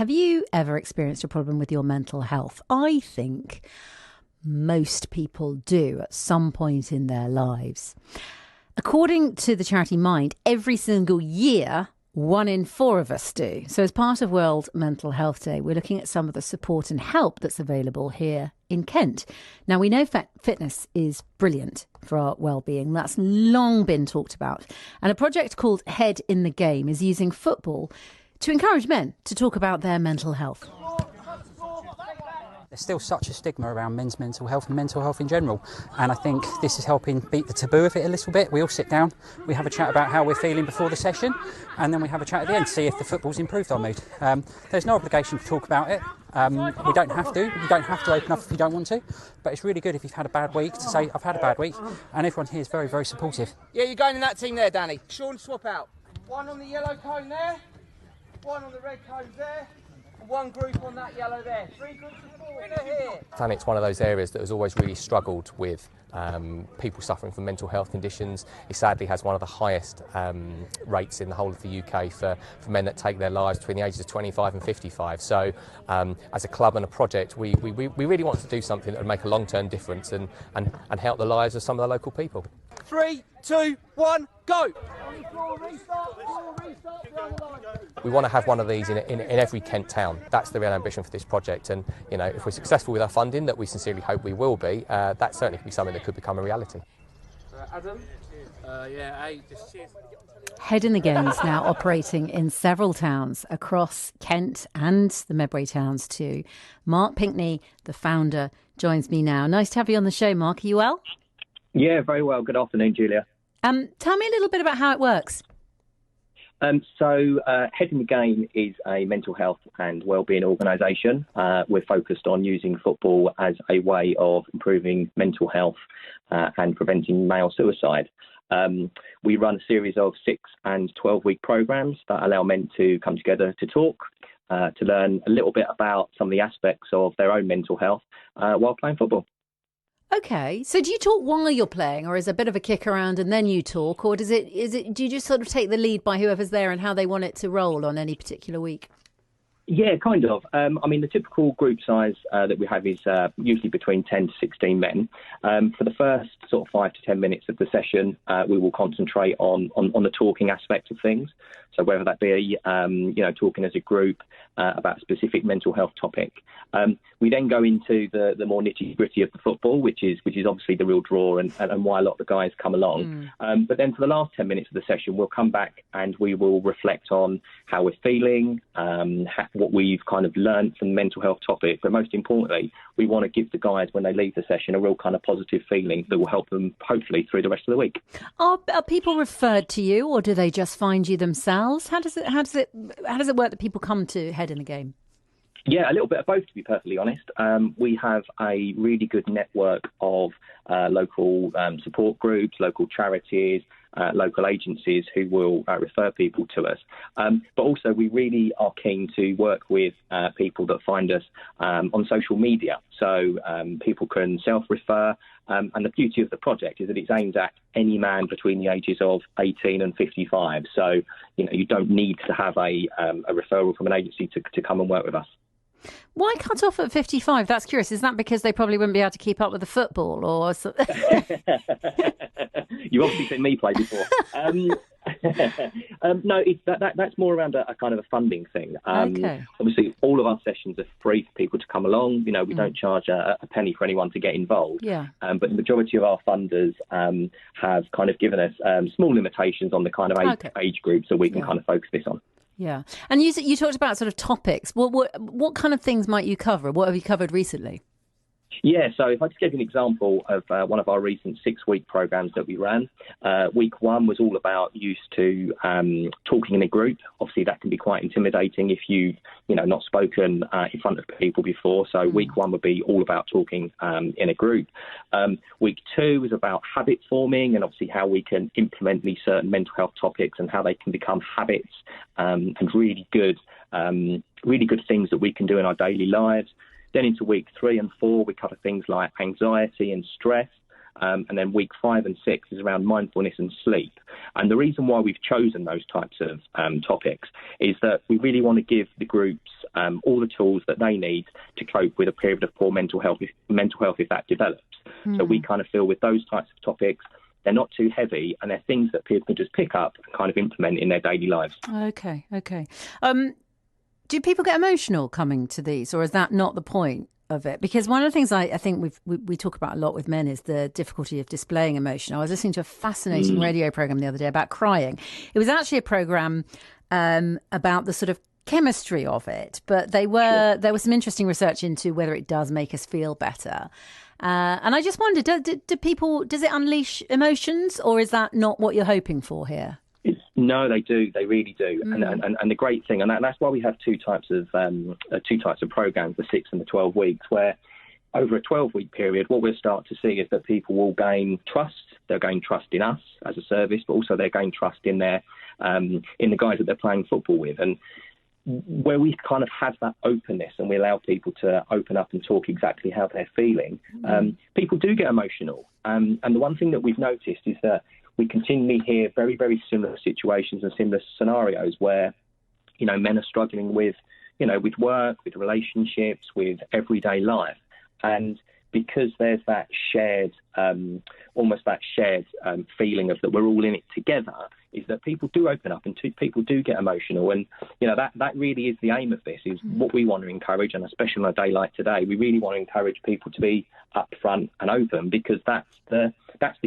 Have you ever experienced a problem with your mental health? I think most people do at some point in their lives. According to the charity Mind, every single year, 1 in 4 of us do. So as part of World Mental Health Day, we're looking at some of the support and help that's available here in Kent. Now, we know fitness is brilliant for our well-being. That's long been talked about. And a project called Head in the Game is using football to encourage men to talk about their mental health. There's still such a stigma around men's mental health and mental health in general. And I think this is helping beat the taboo of it a little bit. We all sit down, we have a chat about how we're feeling before the session, and then we have a chat at the end to see if the football's improved our mood. There's no obligation to talk about it. We don't have to. You don't have to open up if you don't want to. But it's really good if you've had a bad week to say, I've had a bad week. And everyone here is very, very supportive. Yeah, you're going in that team there, Danny. Sean, swap out. 1 on the yellow cone there, 1 on the red cone there, and 1 group on that yellow there. 3 groups of 4. Winner here. And it's one of those areas that has always really struggled with people suffering from mental health conditions. It sadly has one of the highest rates in the whole of the UK for men that take their lives between the ages of 25 and 55. So as a club and a project, we really want to do something that would make a long-term difference and help the lives of some of the local people. 3, 2, 1, go! We want to have one of these in every Kent town. That's the real ambition for this project, and you know, if we're successful with our funding, that we sincerely hope we will be, that certainly could be something that could become a reality. Adam? Cheers. Head in the Game is now operating in several towns across Kent and the Medway towns too. Mark Pinkney, the founder, joins me now. Nice to have you on the show, Mark. Are you well? Yeah, very well. Good afternoon, Julia. Tell me a little bit about how it works. Head in the Game is a mental health and wellbeing organisation. We're focused on using football as a way of improving mental health and preventing male suicide. We run a series of 6 and 12-week programmes that allow men to come together to talk, to learn a little bit about some of the aspects of their own mental health while playing football. Okay, so do you talk while you're playing, or is it a bit of a kick around and then you talk, or do you just sort of take the lead by whoever's there and how they want it to roll on any particular week? Yeah, kind of. The typical group size that we have is usually between 10 to 16 men. For the first sort of 5 to 10 minutes of the session, we will concentrate on the talking aspect of things. So whether that be, talking as a group about a specific mental health topic. We then go into the more nitty-gritty of the football, which is obviously the real draw and why a lot of the guys come along. But then for the last 10 minutes of the session, we'll come back and we will reflect on how we're feeling, what we've kind of learned from the mental health topic. But most importantly, we want to give the guys, when they leave the session, a real kind of positive feeling that will help them, hopefully, through the rest of the week. Are people referred to you, or do they just find you themselves? How does it work that people come to Head in the Game? Yeah, a little bit of both, to be perfectly honest. We have a really good network of local support groups, local charities, local agencies who will refer people to us. But also we really are keen to work with people that find us on social media. So people can self-refer. And the beauty of the project is that it's aimed at any man between the ages of 18 and 55. So, you don't need to have a referral from an agency to come and work with us. Why cut off at 55? That's curious. Is that because they probably wouldn't be able to keep up with the football, or something? You've obviously seen me play before. No, that's more around a kind of a funding thing. Okay. Obviously, all of our sessions are free for people to come along. We don't charge a penny for anyone to get involved. Yeah. But the majority of our funders have kind of given us small limitations on the kind of age groups that we can kind of focus this on. Yeah. And you talked about sort of topics. What kind of things might you cover? What have you covered recently? Yeah, so if I just give you an example of one of our recent 6-week programs that we ran, week 1 was all about used to talking in a group. Obviously, that can be quite intimidating if you've not spoken in front of people before. So week 1 would be all about talking in a group. Week 2 was about habit forming and obviously how we can implement these certain mental health topics and how they can become habits and really good things that we can do in our daily lives. Then into week 3 and 4, we cover things like anxiety and stress. And then week 5 and 6 is around mindfulness and sleep. And the reason why we've chosen those types of topics is that we really want to give the groups all the tools that they need to cope with a period of poor mental health if that develops. So we kind of feel with those types of topics, they're not too heavy and they're things that people can just pick up and kind of implement in their daily lives. Okay. Do people get emotional coming to these, or is that not the point of it? Because one of the things I think we talk about a lot with men is the difficulty of displaying emotion. I was listening to a fascinating radio program the other day about crying. It was actually a program about the sort of chemistry of it, but there was some interesting research into whether it does make us feel better. And I just wondered, does it unleash emotions, or is that not what you're hoping for here? No, they do. They really do. And the great thing, and that's why we have two types of programs, the 6 and the 12 weeks, where over a 12-week period, what we'll start to see is that people will gain trust. They'll gain trust in us as a service, but also they'll gain trust in their in the guys that they're playing football with. And where we kind of have that openness and we allow people to open up and talk exactly how they're feeling, people do get emotional. And the one thing that we've noticed is that we continually hear very, very similar situations and similar scenarios where, men are struggling with, with work, with relationships, with everyday life. And because there's that shared, almost that shared feeling of that we're all in it together, is that people do open up and people do get emotional. And, that really is the aim of this, is what we want to encourage. And especially on a day like today, we really want to encourage people to be upfront and open, because that's the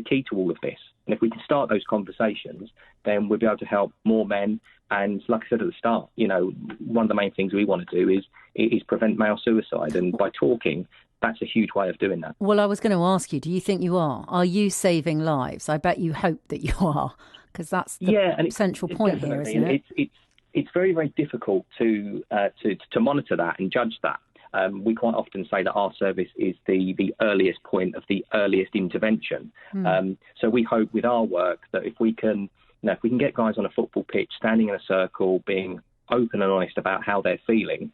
key to all of this. And if we can start those conversations, then we'll be able to help more men. And like I said at the start, one of the main things we want to do is prevent male suicide. And by talking, that's a huge way of doing that. Well, I was going to ask you, do you think you are? Are you saving lives? I bet you hope that you are, because that's the central point here, isn't it? It's very, very difficult to monitor that and judge that. We quite often say that our service is the earliest point of the earliest intervention. So we hope with our work that if we can get guys on a football pitch, standing in a circle, being open and honest about how they're feeling,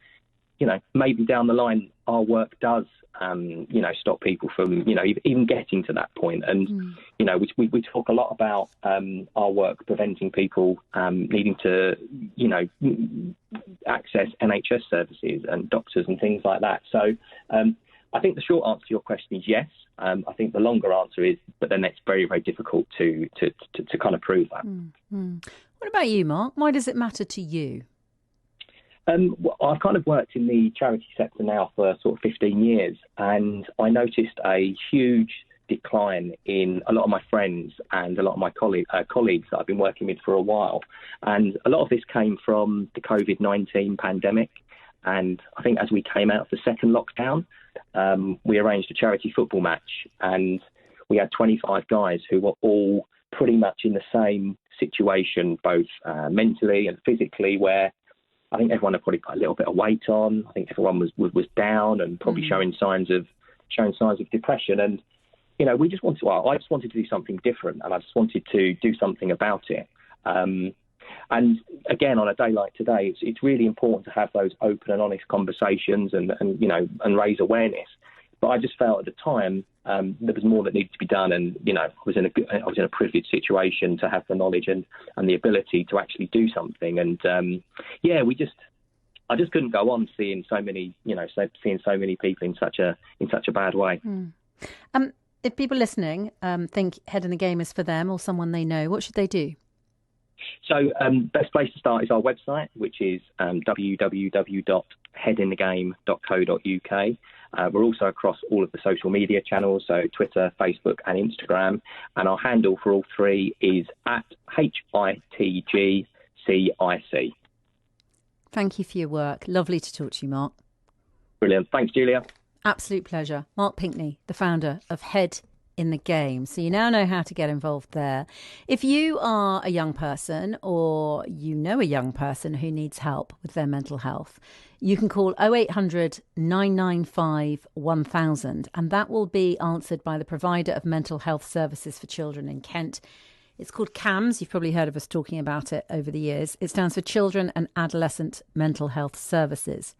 maybe down the line our work does, stop people from, even getting to that point. And, we talk a lot about our work preventing people needing to, access NHS services and doctors and things like that. So I think the short answer to your question is yes. I think the longer answer is, but then it's very, very difficult to kind of prove that. What about you, Mark? Why does it matter to you? I've kind of worked in the charity sector now for sort of 15 years, and I noticed a huge decline in a lot of my friends and a lot of my colleagues that I've been working with for a while. And a lot of this came from the COVID-19 pandemic. And I think as we came out of the second lockdown, we arranged a charity football match, and we had 25 guys who were all pretty much in the same situation, both mentally and physically, where I think everyone had probably put a little bit of weight on. I think everyone was down and probably showing signs of depression. And I just wanted to do something different, and I just wanted to do something about it. And again, on a day like today, it's really important to have those open and honest conversations and raise awareness. But I just felt at the time there was more that needed to be done, and I was in a privileged situation to have the knowledge and the ability to actually do something. And I just couldn't go on seeing so many people in such a bad way. If people listening think Head in the Game is for them or someone they know, what should they do? So best place to start is our website, which is www.headinthegame.co.uk. We're also across all of the social media channels, so Twitter, Facebook and Instagram. And our handle for all three is at HITG CIC. Thank you for your work. Lovely to talk to you, Mark. Brilliant. Thanks, Julia. Absolute pleasure. Mark Pinkney, the founder of Head in the Game. So you now know how to get involved there. If you are a young person or you know a young person who needs help with their mental health, you can call 0800 995 1000 and that will be answered by the provider of mental health services for children in Kent. It's called CAMS. You've probably heard of us talking about it over the years. It stands for Children and Adolescent Mental Health Services.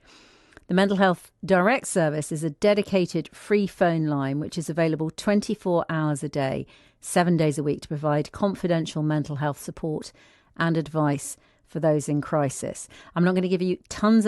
The Mental Health Direct service is a dedicated free phone line which is available 24 hours a day, 7 days a week, to provide confidential mental health support and advice for those in crisis. I'm not going to give you tons of